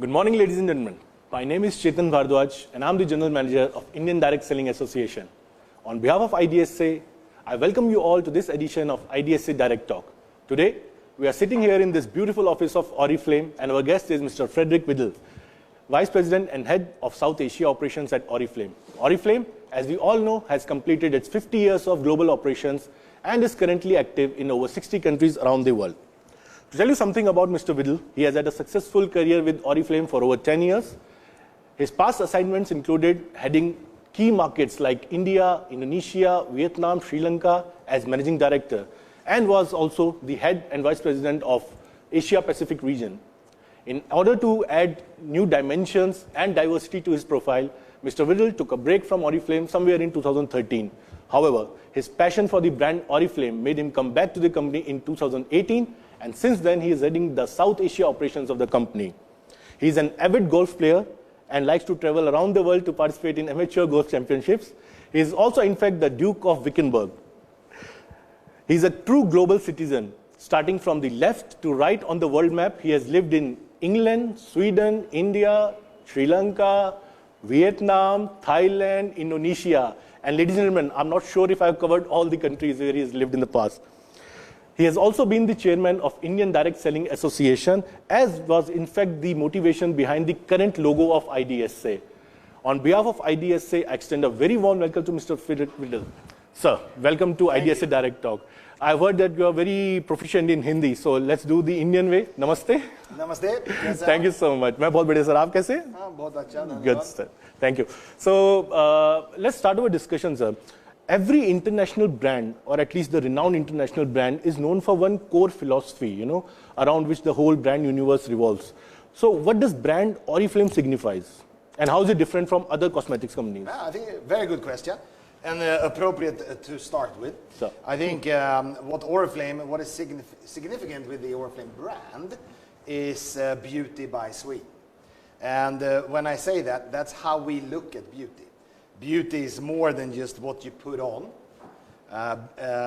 Good morning, ladies and gentlemen. My name is Chetan Bhardwaj, and I'm the General Manager of Indian Direct Selling Association. On behalf of IDSA, I welcome you all to this edition of IDSA Direct Talk. Today, we are sitting here in this beautiful office of Oriflame, and our guest is Mr. Frederic Widell, Vice President and Head of South Asia Operations at Oriflame. Oriflame, as we all know, has completed its 50 years of global operations and is currently active in over 60 countries around the world. To tell you something about Mr. Widell, he has had a successful career with Oriflame for over 10 years. His past assignments included heading key markets like India, Indonesia, Vietnam, Sri Lanka as Managing Director, and was also the Head and Vice President of Asia Pacific region. In order to add new dimensions and diversity to his profile, Mr. Widell took a break from Oriflame somewhere in 2013. However, his passion for the brand Oriflame made him come back to the company in 2018, and since then he is heading the South Asia operations of the company. He is an avid golf player and likes to travel around the world to participate in amateur golf championships. He is also, in fact, the Duke of Wickenburg. He is a true global citizen. Starting from the left to right on the world map, he has lived in England, Sweden, India, Sri Lanka, Vietnam, Thailand, Indonesia. And ladies and gentlemen, I'm not sure if I've covered all the countries where he has lived in the past. He has also been the chairman of Indian Direct Selling Association, as was in fact the motivation behind the current logo of IDSA. On behalf of IDSA, I extend a very warm welcome to Mr. Frederic Widell. Sir, welcome to IDSA Direct Talk. I've heard that you are very proficient in Hindi, so let's do the Indian way. Namaste. Namaste. Thank you so much. मैं बहुत बढ़िया sir. आप कैसे? हाँ, बहुत अच्छा. Good sir. Thank you. So let's start our discussion, sir. Every international brand, or at least the renowned international brand, is known for one core philosophy, around which the whole brand universe revolves. So what does brand Oriflame signifies? And how is it different from other cosmetics companies? I think a very good question, and appropriate to start with. So, I think what is significant with the Oriflame brand is beauty by Sweden. And when I say that, that's how we look at beauty. Beauty is more than just what you put on.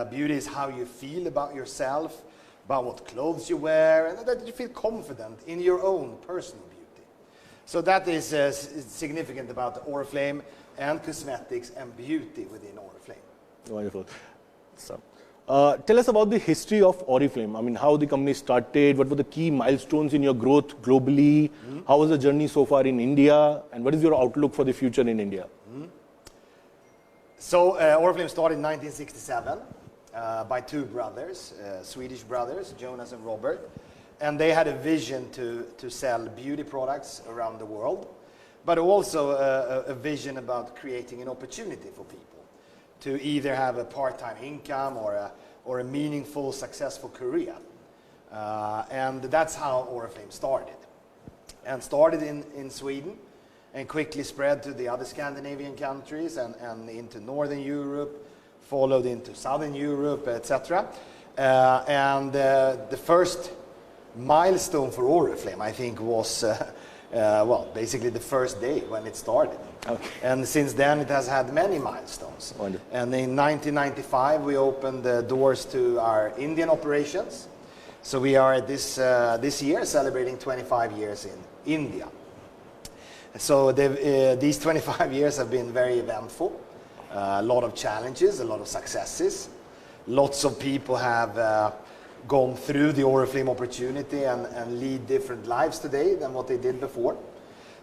Beauty is how you feel about yourself, about what clothes you wear, and that you feel confident in your own personal beauty. So that is significant about Oriflame and cosmetics and beauty within Oriflame. Wonderful. So, tell us about the history of Oriflame. I mean, how the company started, what were the key milestones in your growth globally, how was the journey so far in India, and what is your outlook for the future in India? So Oriflame started in 1967 by two brothers, Swedish brothers, Jonas and Robert, and they had a vision to sell beauty products around the world, but also a vision about creating an opportunity for people to either have a part-time income or a meaningful, successful career. And that's how Oriflame started. And started in Sweden, and quickly spread to the other Scandinavian countries and into Northern Europe, followed into Southern Europe, etc. And the first milestone for Oriflame, I think, was basically the first day when it started. Okay. And since then, it has had many milestones. Wonderful. And in 1995, we opened the doors to our Indian operations. So we are this year celebrating 25 years in India. So these 25 years have been very eventful. A lot of challenges, a lot of successes. Lots of people have gone through the Oriflame opportunity and lead different lives today than what they did before.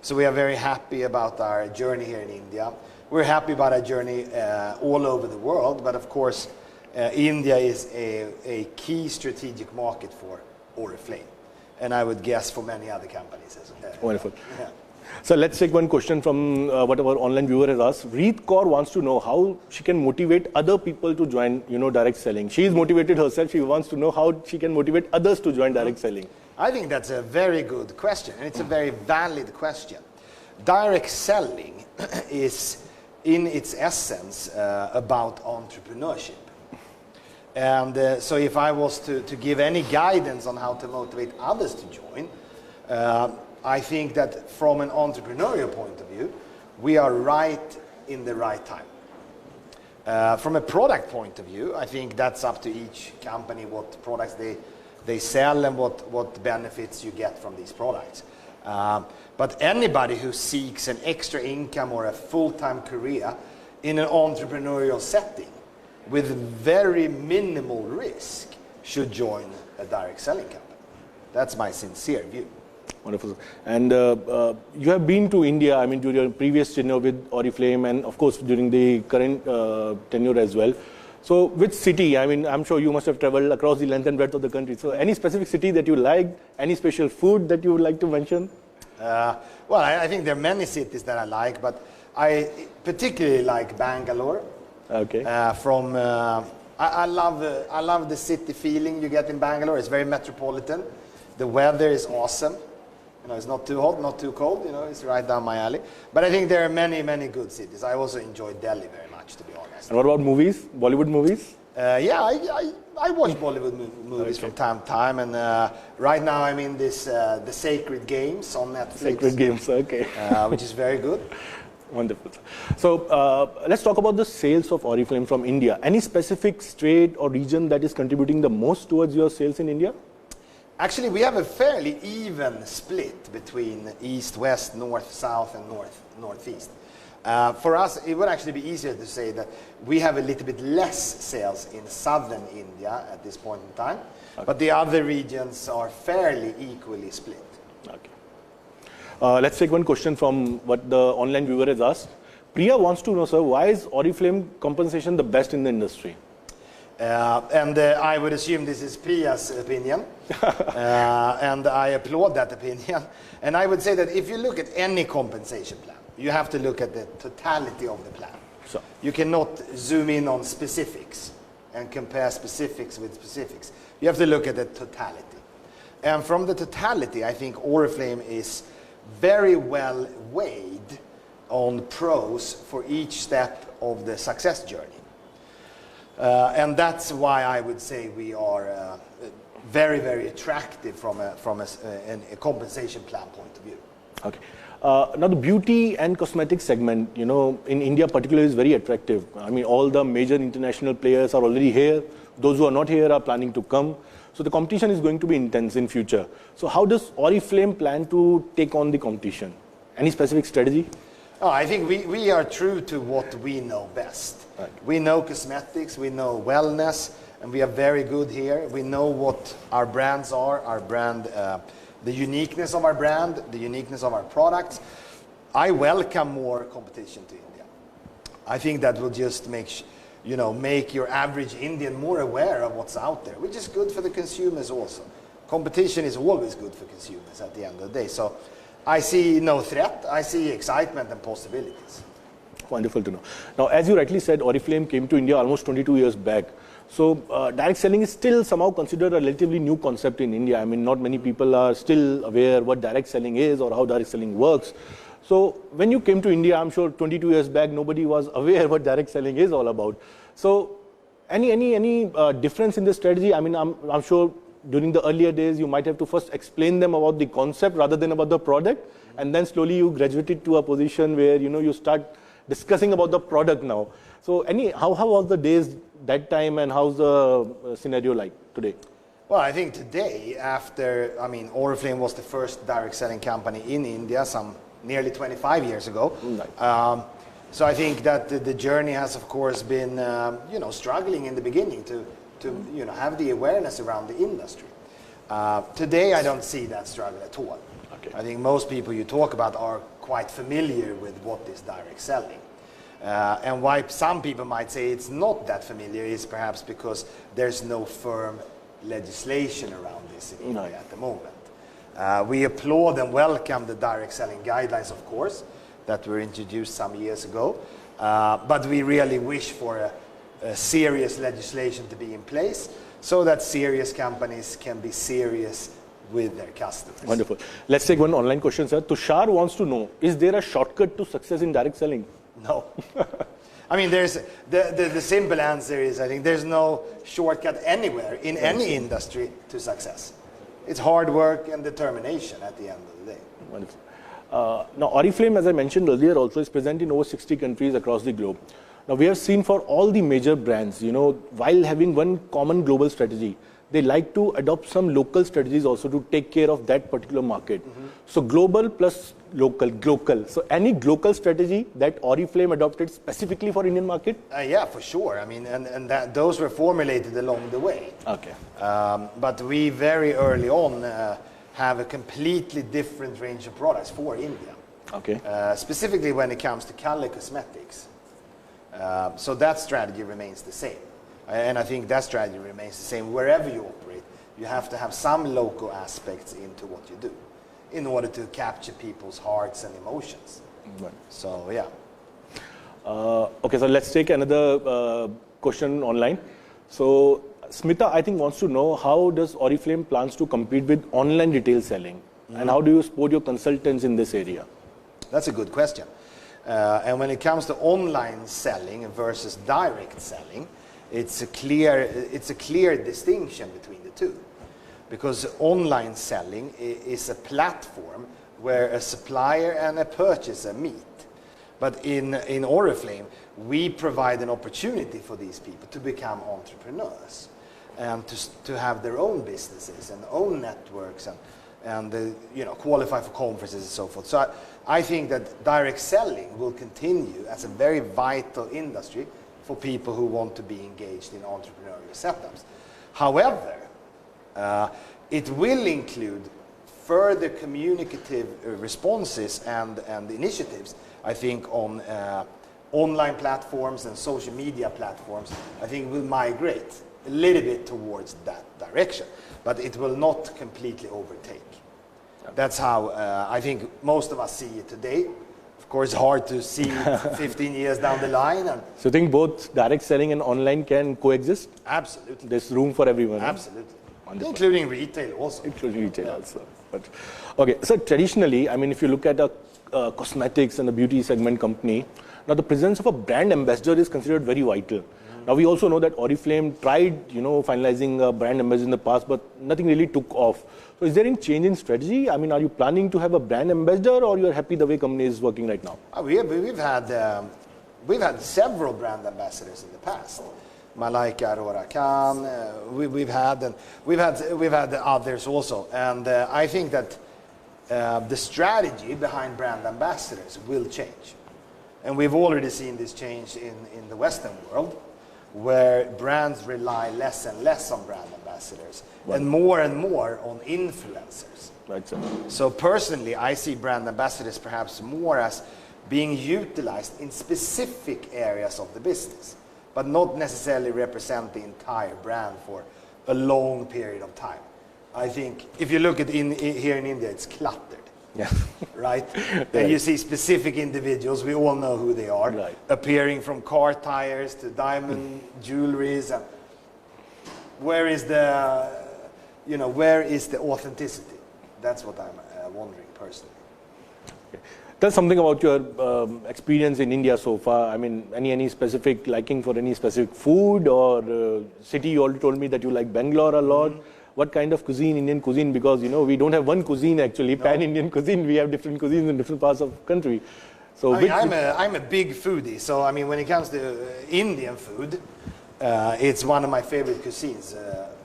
So we are very happy about our journey here in India. We're happy about our journey all over the world, but of course India is a key strategic market for Oriflame, and I would guess for many other companies as well. Wonderful. Yeah. So let's take one question from what our online viewer has asked. Reet Kaur wants to know how she can motivate other people to join, direct selling. She is motivated herself. She wants to know how she can motivate others to join direct selling. I think that's a very good question, and it's a very valid question. Direct selling is, in its essence, about entrepreneurship. And so if I was to give any guidance on how to motivate others to join, I think that from an entrepreneurial point of view, we are right in the right time. From a product point of view, I think that's up to each company what products they sell and what benefits you get from these products. But anybody who seeks an extra income or a full-time career in an entrepreneurial setting with very minimal risk should join a direct selling company. That's my sincere view. Wonderful. And you have been to India, I mean, during your previous tenure with Oriflame and, of course, during the current tenure as well. So, which city? I mean, I'm sure you must have traveled across the length and breadth of the country. So, any specific city that you liked? Any special food that you would like to mention? Well, I think there are many cities that I like, but I particularly like Bangalore. Okay. I love the city feeling you get in Bangalore. It's very metropolitan. The weather is awesome. You know, it's not too hot, not too cold. You know, it's right down my alley. But I think there are many, many good cities. I also enjoy Delhi very much, to be honest. And what about movies? Bollywood movies? Yeah, I watch Bollywood movies from time to time, and right now I'm in this The Sacred Games on Netflix. Sacred Games, okay. Which is very good. Wonderful. So let's talk about the sales of Oriflame from India. Any specific state or region that is contributing the most towards your sales in India? Actually, we have a fairly even split between east, west, north, south, and northeast. For us, it would actually be easier to say that we have a little bit less sales in southern India at this point in time, but the other regions are fairly equally split. Okay. Let's take one question from what the online viewer has asked. Priya wants to know, sir, why is Oriflame compensation the best in the industry? I would assume this is Priya's opinion, and I applaud that opinion. And I would say that if you look at any compensation plan, you have to look at the totality of the plan. So. You cannot zoom in on specifics and compare specifics with specifics. You have to look at the totality. And from the totality, I think Oriflame is very well weighed on pros for each step of the success journey. And that's why I would say we are very, very attractive from a compensation plan point of view. Okay. Now the beauty and cosmetics segment, you know, in India particularly is very attractive. I mean, all the major international players are already here. Those who are not here are planning to come. So the competition is going to be intense in future. So how does Oriflame plan to take on the competition? Any specific strategy? Oh, I think we are true to what we know best. Right. We know cosmetics, we know wellness, and we are very good here. We know what our brands are, our brand, the uniqueness of our brand, the uniqueness of our products. I welcome more competition to India. I think that will just make your average Indian more aware of what's out there, which is good for the consumers also. Competition is always good for consumers at the end of the day. So I see no threat, I see excitement and possibilities. Wonderful to know. Now, as you rightly said, Oriflame came to India almost 22 years back. So direct selling is still somehow considered a relatively new concept in India. I mean, not many people are still aware what direct selling is or how direct selling works. So when you came to India, I'm sure 22 years back, nobody was aware what direct selling is all about. So any difference in the strategy? I mean, I'm sure during the earlier days, you might have to first explain them about the concept rather than about the product. And then slowly you graduated to a position where, you start discussing about the product now. So how was the days that time and how's the scenario like today? Well, I think today, Oriflame was the first direct selling company in India some nearly 25 years ago. Right. So I think that the journey has, of course, been, struggling in the beginning to have the awareness around the industry. Today, I don't see that struggle at all. Okay. I think most people you talk about are quite familiar with what is direct selling. And why some people might say it's not that familiar is perhaps because there's no firm legislation around this in India at the moment. We applaud and welcome the direct selling guidelines, of course, that were introduced some years ago. But we really wish for a serious legislation to be in place so that serious companies can be serious with their customers. Wonderful. Let's take one online question, sir. Tushar wants to know, is there a shortcut to success in direct selling? No. I mean, there's the simple answer is, I think there's no shortcut anywhere in any industry to success. It's hard work and determination at the end of the day. Wonderful. Now, Oriflame, as I mentioned earlier, also is present in over 60 countries across the globe. Now, we have seen for all the major brands, while having one common global strategy, they like to adopt some local strategies also to take care of that particular market. So global plus local. So any local strategy that Oriflame adopted specifically for Indian market? Yeah, for sure. I mean, and those were formulated along the way. Okay. But we very early on have a completely different range of products for India. Okay. Specifically when it comes to color cosmetics. So that strategy remains the same. And I think that strategy remains the same wherever you operate. You have to have some local aspects into what you do in order to capture people's hearts and emotions. Right. So, yeah. Okay, so let's take another question online. So Smita, I think, wants to know how does Oriflame plans to compete with online retail selling? And how do you support your consultants in this area? That's a good question. And when it comes to online selling versus direct selling, it's a clear distinction between the two. Because online selling is a platform where a supplier and a purchaser meet. But in Oriflame, we provide an opportunity for these people to become entrepreneurs and to have their own businesses and own networks and qualify for conferences and so forth. So I think that direct selling will continue as a very vital industry for people who want to be engaged in entrepreneurial setups. However, it will include further communicative responses and initiatives, I think, on online platforms and social media platforms. I think will migrate a little bit towards that direction, but it will not completely overtake. That's how I think most of us see it today. Of course, hard to see 15 years down the line. So you think both direct selling and online can coexist? Absolutely. There's room for everyone. Absolutely. Wonderful. Including retail also. Including retail also. But, okay, so traditionally, I mean, if you look at a cosmetics and the beauty segment company, now the presence of a brand ambassador is considered very vital. Now we also know that Oriflame tried, finalizing a brand ambassador in the past, but nothing really took off. So is there any change in strategy? I mean, are you planning to have a brand ambassador, or you're happy the way company is working right now? We've had several brand ambassadors in the past. Malaika Aurora Khan, we've had others also, and I think that the strategy behind brand ambassadors will change, and we've already seen this change in the Western world, where brands rely less and less on brand ambassadors and more on influencers. Right, sir. So personally, I see brand ambassadors perhaps more as being utilized in specific areas of the business, but not necessarily represent the entire brand for a long period of time. I think if you look at here in India, it's cluttered. Yeah. Right? And you see specific individuals, we all know who they are, appearing from car tires to diamond jewelries. And where is the authenticity? That's what I'm wondering personally. Okay. Tell something about your experience in India so far. I mean, any specific liking for any specific food or city? You already told me that you like Bangalore a lot. What kind of cuisine, Indian cuisine? Because, we don't have one cuisine actually, pan-Indian cuisine. We have different cuisines in different parts of the country. So I'm a big foodie. So, I mean, when it comes to Indian food, it's one of my favorite cuisines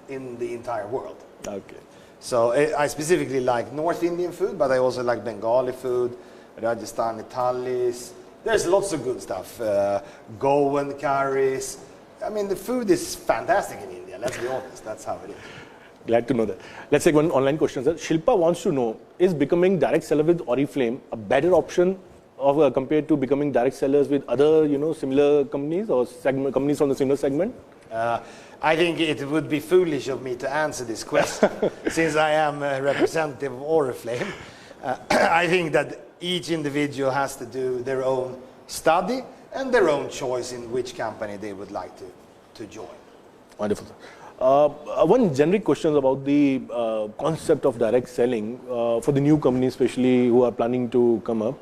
in the entire world. Okay. So I specifically like North Indian food, but I also like Bengali food, Rajasthani thalis. There's lots of good stuff. Goan curries. I mean, the food is fantastic in India. Let's be honest. That's how it is. Glad to know that. Let's take one online question, sir. Shilpa wants to know, is becoming direct seller with Oriflame a better option compared to becoming direct sellers with other, similar companies or companies from the similar segment? I think it would be foolish of me to answer this question since I am a representative of Oriflame. I think that each individual has to do their own study and their own choice in which company they would like to join. Wonderful. One generic question about the concept of direct selling for the new companies, especially who are planning to come up.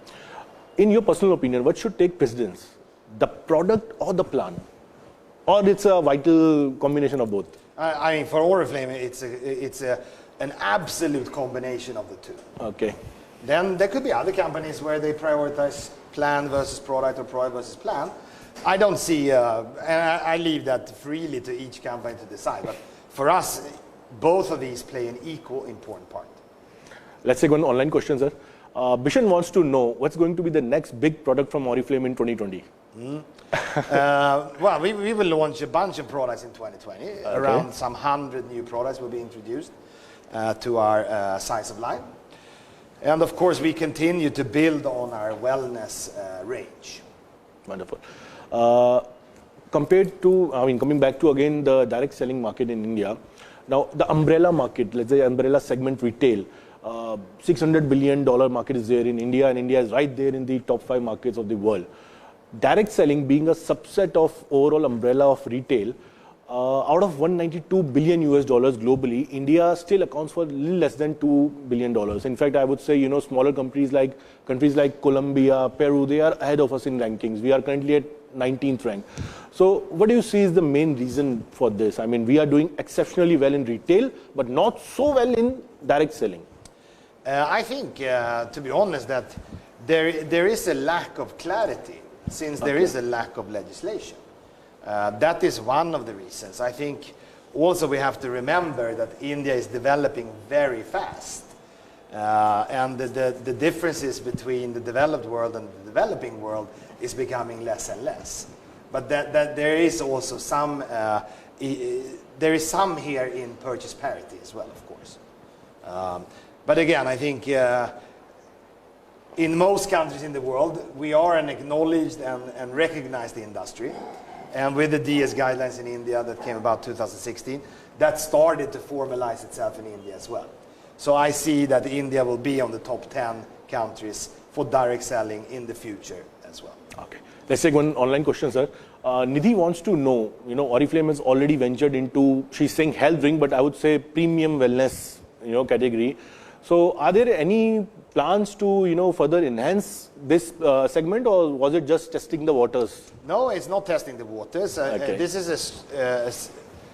In your personal opinion, what should take precedence? The product or the plan? Or it's a vital combination of both? I mean, for Oriflame, it's an absolute combination of the two. Okay. Then there could be other companies where they prioritize plan versus product or product versus plan. I don't see, and I leave that freely to each company to decide. But for us, both of these play an equal important part. Let's take one online question, sir. Bishan wants to know what's going to be the next big product from Oriflame in 2020. Well, we will launch a bunch of products in 2020. Okay. Around some 100 new products will be introduced to our size of line. And of course, we continue to build on our wellness range. Wonderful. Compared to, coming back to again the direct selling market in India, now the umbrella market, let's say umbrella segment retail, $600 billion market is there in India, and India is right there in the top 5 markets of the world. Direct selling being a subset of overall umbrella of retail, out of $192 billion US globally, India still accounts for a little less than $2 billion. In fact, I would say, smaller countries like Colombia, Peru, they are ahead of us in rankings. We are currently at 19th rank. So what do you see is the main reason for this? I mean, we are doing exceptionally well in retail, but not so well in direct selling. I think, to be honest, that there is a lack of clarity since there is a lack of legislation. That is one of the reasons. I think also we have to remember that India is developing very fast. And the differences between the developed world and the developing world is becoming less and less. But that there is also some, there is some here in purchase parity as well, of course. But again, I think in most countries in the world, we are an acknowledged and recognized industry. And with the DS guidelines in India that came about 2016, that started to formalize itself in India as well. So I see that India will be on the top 10 countries for direct selling in the future as well. Okay. Let's take one online question, sir. Nidhi wants to know, Oriflame has already ventured into, she's saying health drink, but I would say premium wellness, category. So are there any plans to, further enhance this segment, or was it just testing the waters? No, it's not testing the waters. This is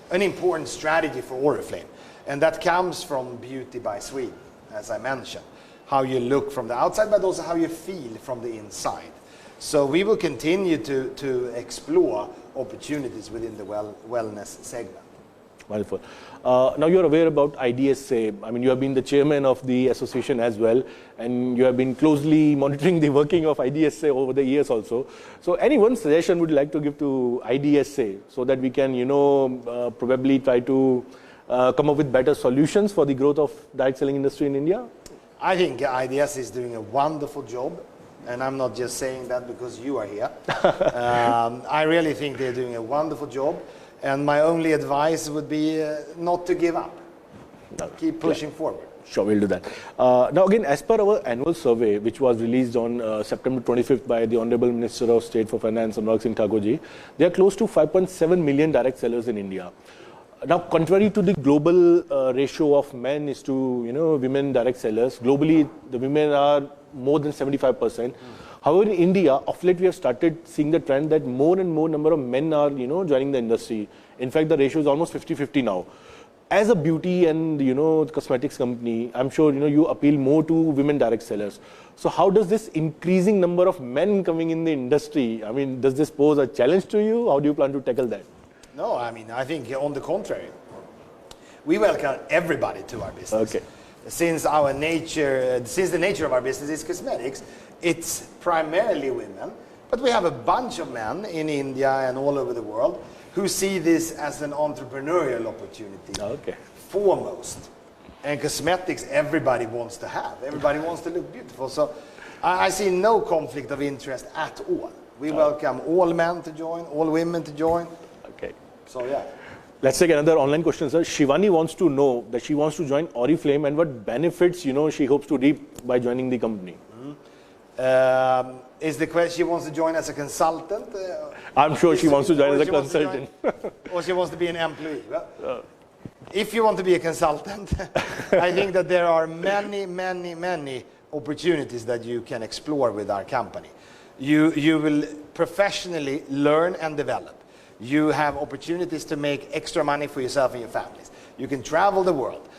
an important strategy for Oriflame. And that comes from Beauty by Sweden, as I mentioned. How you look from the outside, but also how you feel from the inside. So we will continue to explore opportunities within the wellness segment. Wonderful. Now you're aware about IDSA. I mean, you have been the chairman of the association as well, and you have been closely monitoring the working of IDSA over the years also. So any one suggestion would you like to give to IDSA so that we can, probably try to come up with better solutions for the growth of direct selling industry in India? I think IDSA is doing a wonderful job. And I'm not just saying that because you are here. I really think they're doing a wonderful job. And my only advice would be not to give up. Keep pushing forward. Sure, we'll do that. Now again, as per our annual survey, which was released on September 25th by the Honorable Minister of State for Finance, Anurag Singh Thakurji, there are close to 5.7 million direct sellers in India. Now, contrary to the global ratio of men is to women direct sellers, globally the women are more than 75%. However, in India, of late we have started seeing the trend that more and more number of men are joining the industry. In fact, the ratio is almost 50-50 now. As a beauty and cosmetics company, I'm sure you appeal more to women direct sellers. So how does this increasing number of men coming in the industry, I mean, does this pose a challenge to you? How do you plan to tackle that? No, I mean, I think on the contrary. We welcome everybody to our business. Okay. Since the nature of our business is cosmetics, it's primarily women, but we have a bunch of men in India and all over the world who see this as an entrepreneurial opportunity foremost. And cosmetics, everybody wants to have. Everybody wants to look beautiful. So I see no conflict of interest at all. We welcome all men to join, all women to join. Okay. So yeah. Let's take another online question, sir. Shivani wants to know that she wants to join Oriflame and what benefits, she hopes to reap by joining the company. Is the question she wants to join as a consultant? I'm sure she wants to join as a consultant. Or she wants to be an employee? Well, if you want to be a consultant, I think that there are many opportunities that you can explore with our company. You will professionally learn and develop. You have opportunities to make extra money for yourself and your families. You can travel the world.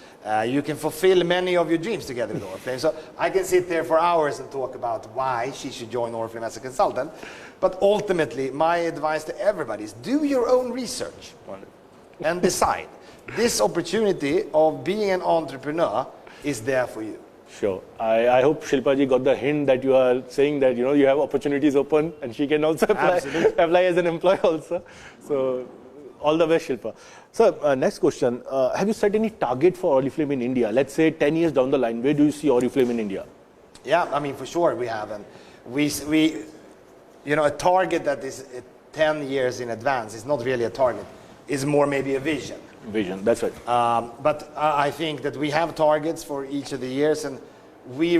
You can fulfill many of your dreams together with Oriflame. So I can sit there for hours and talk about why she should join Oriflame as a consultant. But ultimately, my advice to everybody is do your own research. and decide. This opportunity of being an entrepreneur is there for you. Sure. I hope Shilpa ji got the hint that you are saying that, you have opportunities open and she can also apply as an employee also. So, all the best, Shilpa. So, next question. Have you set any target for Oriflame in India? Let's say 10 years down the line, where do you see Oriflame in India? Yeah, I mean, for sure we have. And a target that is 10 years in advance is not really a target. It's more maybe a vision. Vision, that's right. But I think that we have targets for each of the years, and we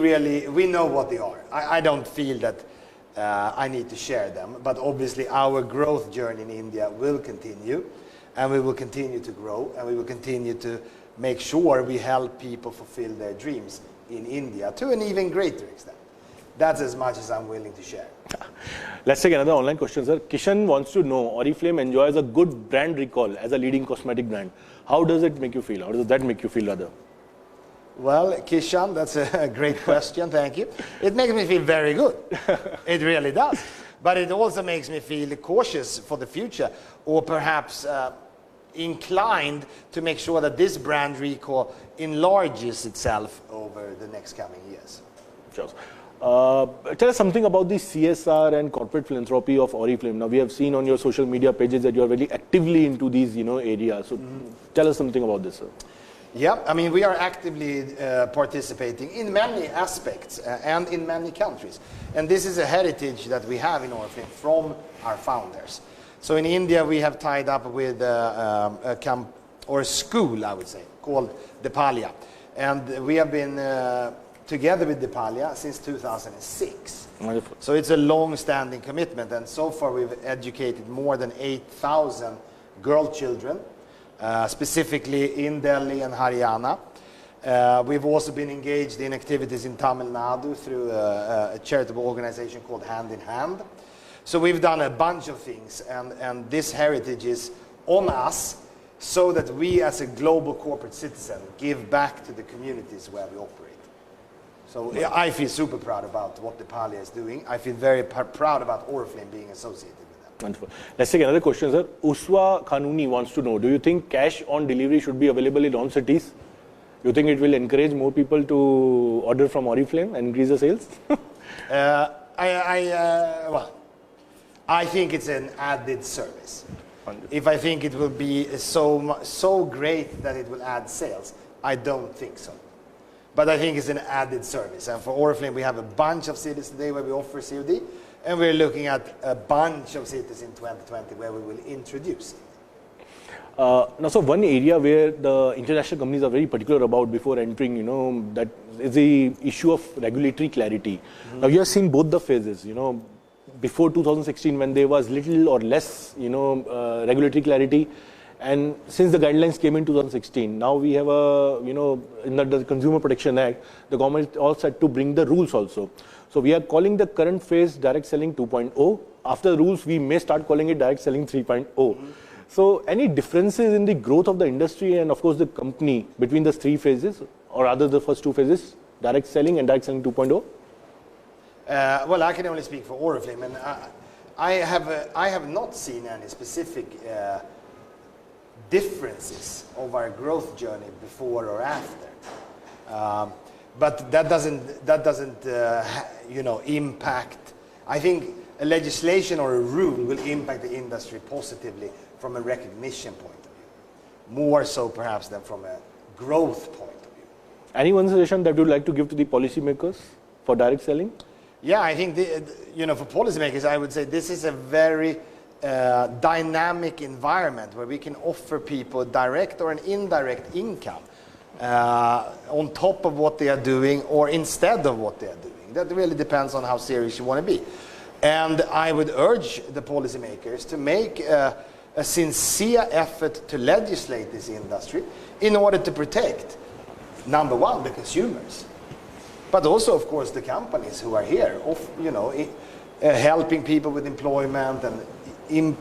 know what they are. I don't feel that I need to share them, but obviously our growth journey in India will continue, and we will continue to grow, and we will continue to make sure we help people fulfill their dreams in India to an even greater extent. That's as much as I'm willing to share. Let's take another online question, sir. Kishan wants to know, Oriflame enjoys a good brand recall as a leading cosmetic brand. How does it make you feel? How does that make you feel, rather? Well, Kishan, that's a great question. Thank you. It makes me feel very good. It really does. But it also makes me feel cautious for the future, or perhaps inclined to make sure that this brand recall enlarges itself over the next coming years. Sure. Tell us something about the CSR and corporate philanthropy of Oriflame. Now, we have seen on your social media pages that you are very actively into these, areas. So, tell us something about this, sir. Yeah, I mean, we are actively participating in many aspects and in many countries. And this is a heritage that we have in Oriflame from our founders. So in India, we have tied up with a school, I would say, called Depalia. And we have been together with Depalia since 2006. Wonderful. So it's a long-standing commitment. And so far, we've educated more than 8,000 girl children, specifically in Delhi and Haryana. We've also been engaged in activities in Tamil Nadu through a charitable organization called Hand in Hand. So we've done a bunch of things, and this heritage is on us so that we as a global corporate citizen give back to the communities where we operate. So I feel super proud about what Depalia is doing. I feel very proud about Oriflame being associated. Wonderful. Let's take another question, sir. Uswa Khanuni wants to know, do you think cash on delivery should be available in all cities? Do you think it will encourage more people to order from Oriflame and increase the sales? I think it's an added service. Wonderful. If I think it will be so great that it will add sales, I don't think so. But I think it's an added service. And for Oriflame, we have a bunch of cities today where we offer COD. And we're looking at a bunch of cities in 2020 where we will introduce it. Now, so one area where the international companies are very particular about before entering, that is the issue of regulatory clarity. Now, you have seen both the phases, before 2016 when there was little or less, regulatory clarity. And since the guidelines came in 2016, now we have in the Consumer Protection Act, the government all set to bring the rules also. So we are calling the current phase direct selling 2.0. After the rules, we may start calling it direct selling 3.0. So any differences in the growth of the industry and of course the company between the three phases, or rather the first two phases, direct selling and direct selling 2.0? Well, I can only speak for Oriflame, and I have not seen any specific differences of our growth journey before or after. But that doesn't impact. I think a legislation or a rule will impact the industry positively from a recognition point of view, more so perhaps than from a growth point of view. Any one suggestion that you would like to give to the policymakers for direct selling? Yeah, I think for policymakers, I would say this is a very dynamic environment where we can offer people direct or an indirect income on top of what they are doing or instead of what they are doing. That really depends on how serious you want to be. And I would urge the policymakers to make a sincere effort to legislate this industry in order to protect, number one, the consumers, but also, of course, the companies who are here, helping people with employment and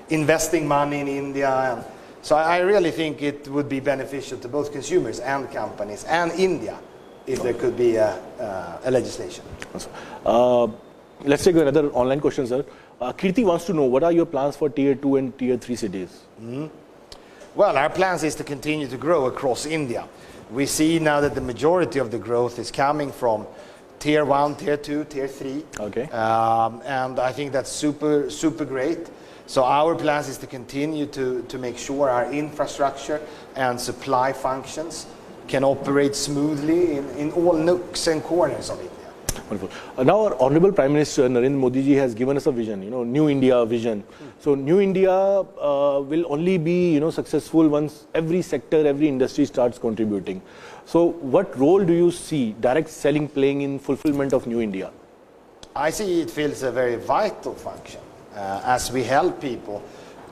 investing money in India. And so I really think it would be beneficial to both consumers and companies and India if there could be a legislation. Let's take another online question, sir. Kirti wants to know, what are your plans for Tier 2 and Tier 3 cities? Well, our plans is to continue to grow across India. We see now that the majority of the growth is coming from tier 1, tier 2, tier 3. Okay. And I think that's super great. So our plans is to continue to make sure our infrastructure and supply functions can operate smoothly in all nooks and corners of India. Wonderful. Now our Honorable Prime Minister Narendra Modi ji has given us a vision, New India vision. So New India will only be, successful once every sector, every industry starts contributing. So what role do you see direct selling playing in fulfillment of New India? I see it fills a very vital function as we help people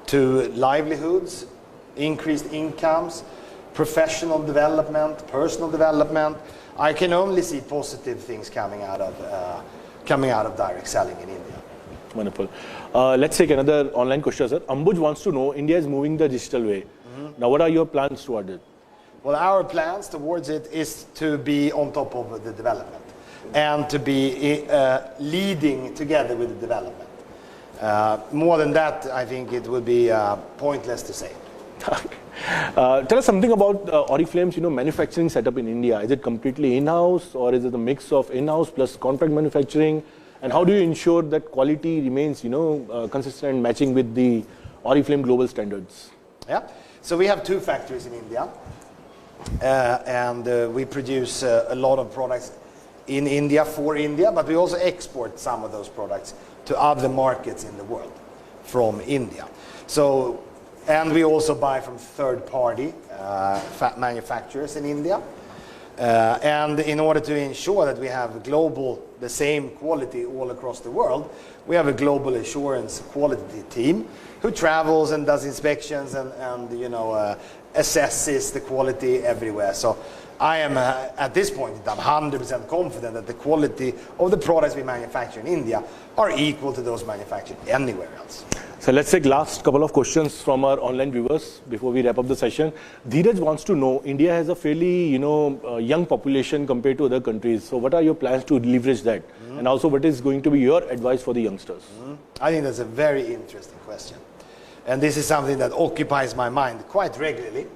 to livelihoods, increased incomes, professional development, personal development. I can only see positive things coming out of direct selling in India. Wonderful. Let's take another online question, sir. Ambuj wants to know, India is moving the digital way. Now, what are your plans toward it? Well, our plans towards it is to be on top of the development and to be leading together with the development. More than that, I think it would be pointless to say. Tell us something about Oriflame's manufacturing setup in India. Is it completely in-house, or is it a mix of in-house plus contract manufacturing? And how do you ensure that quality remains consistent and matching with the Oriflame global standards? Yeah. So we have 2 factories in India, and we produce a lot of products in India for India, but we also export some of those products to other markets in the world from India. So, and we also buy from third-party manufacturers in India. And in order to ensure that we have the same quality all across the world, we have a global assurance quality team who travels and does inspections and assesses the quality everywhere. So I am, at this point, I'm 100% confident that the quality of the products we manufacture in India are equal to those manufactured anywhere else. So let's take last couple of questions from our online viewers before we wrap up the session. Dheeraj wants to know, India has a fairly, young population compared to other countries. So what are your plans to leverage that? And also, what is going to be your advice for the youngsters? I think that's a very interesting question. And this is something that occupies my mind quite regularly.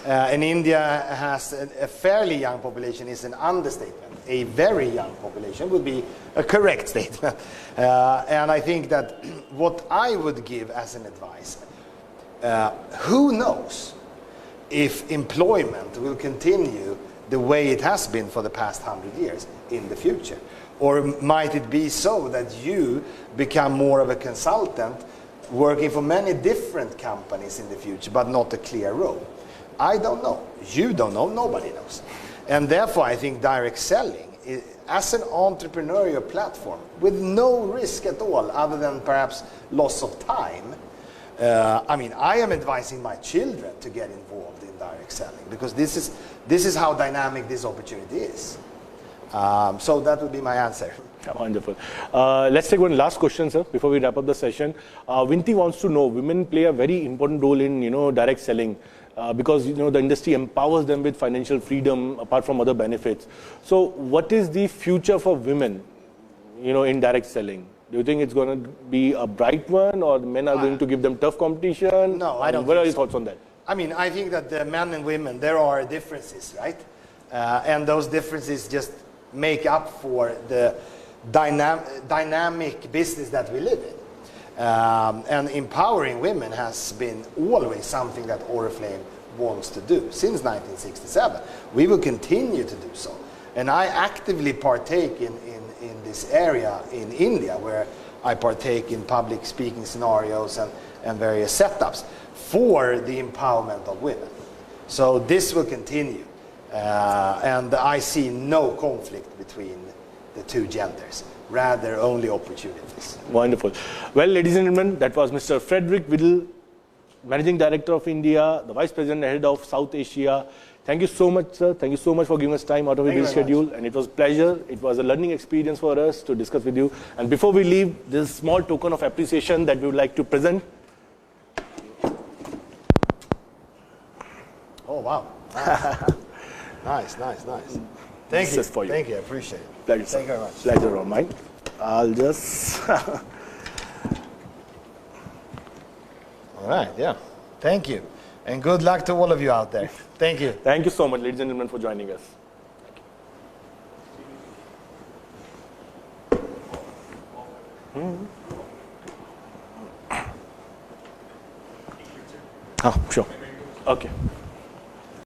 And India has a fairly young population is an understatement. A very young population would be a correct statement. And I think that what I would give as an advice, who knows if employment will continue the way it has been for the past 100 years in the future? Or might it be so that you become more of a consultant working for many different companies in the future, but not a clear role? I don't know. You don't know. Nobody knows. And therefore, I think direct selling as an entrepreneurial platform with no risk at all other than perhaps loss of time. I am advising my children to get involved in direct selling because this is how dynamic this opportunity is. So that would be my answer. Wonderful. Let's take one last question, sir, before we wrap up the session. Vinti wants to know, women play a very important role in, direct selling. Because the industry empowers them with financial freedom apart from other benefits. So what is the future for women, in direct selling? Do you think it's going to be a bright one, or men are going to give them tough competition? No, I don't. What are your thoughts on that? I think that the men and women, there are differences, right? And those differences just make up for the dynamic business that we live in. And empowering women has been always something that Oriflame wants to do since 1967. We will continue to do so. And I actively partake in this area in India, where I partake in public speaking scenarios and various setups for the empowerment of women. So this will continue. And I see no conflict between the 2 genders. Rather, only opportunities. Wonderful. Well, ladies and gentlemen, that was Mr. Frederic Widell, Managing Director of India, the Vice President Head of South Asia. Thank you so much, sir. Thank you so much for giving us time out of your busy schedule. And it was a pleasure. It was a learning experience for us to discuss with you. And before we leave, this small token of appreciation that we would like to present. Oh, wow. Nice. Thank you. For you. Thank you. I appreciate it. Pleasure, Thank you very much. Pleasure on mine. I'll just... All right, yeah. Thank you. And good luck to all of you out there. Thank you. Thank you so much, ladies and gentlemen, for joining us. Oh, sure. Okay.